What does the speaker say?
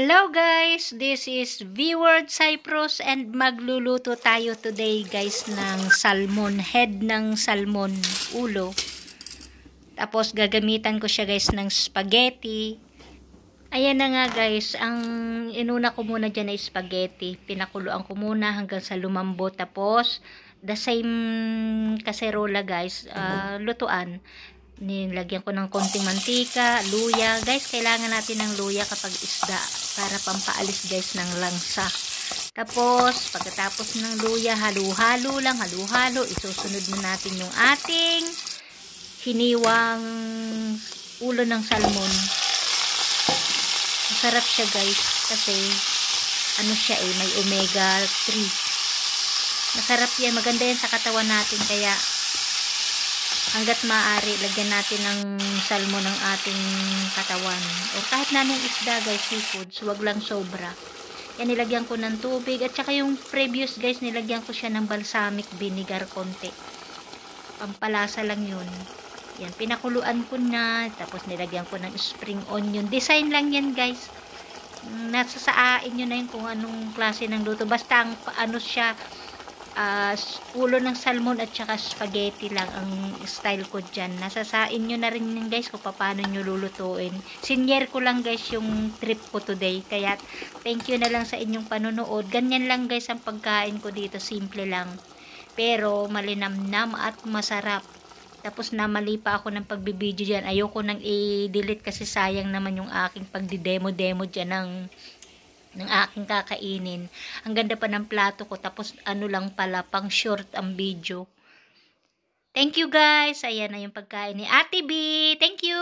Hello guys, this is V-Word Cyprus and magluluto tayo today guys ng salmon, head ng salmon, ulo. Tapos gagamitan ko siya guys ng spaghetti. Ayan na nga guys, ang inuna ko muna dyan ay spaghetti. Pinakuluan ko muna hanggang sa lumambot. Tapos the same kaserola guys, lutuan. Nilagyan ko ng konting mantika, luya. Guys, kailangan natin ng luya kapag isda para pampaalis guys ng langsa. Tapos, pagkatapos ng luya, halo-halo lang, halo-halo. Isusunod na natin yung ating hiniwang ulo ng salmon. Masarap siya guys kasi ano siya may omega 3. Masarap yan, maganda yan sa katawan natin kaya hanggat maaari, lagyan natin ng salmon ng ating katawan. O kahit na anong isda guys, seafoods, wag lang sobra. Yan, nilagyan ko ng tubig. At saka yung previous guys, nilagyan ko siya ng balsamic vinegar konti. Pampalasa lang yun. Yan, pinakuluan ko na. Tapos nilagyan ko ng spring onion. Design lang yan guys. Nasa saain nyo na yun kung anong klase ng luto. Basta ang ano siya, ulo ng salmon at saka spaghetti lang ang style ko dyan. Nasasain nyo na rin yun guys kung paano nyo lulutuin. Senior ko lang guys yung trip ko today. Kaya thank you na lang sa inyong panonood. Ganyan lang guys ang pagkain ko dito. Simple lang. Pero malinamnam at masarap. Tapos namali pa ako ng pagbibideo dyan. Ayoko nang i-delete kasi sayang naman yung aking pagdi-demo-demo dyan ng aking kakainin. Ang ganda pa ng plato ko. Tapos ano lang pala, pang short ang video. Thank you guys. Ayan na yung pagkain ni Ate B. Thank you.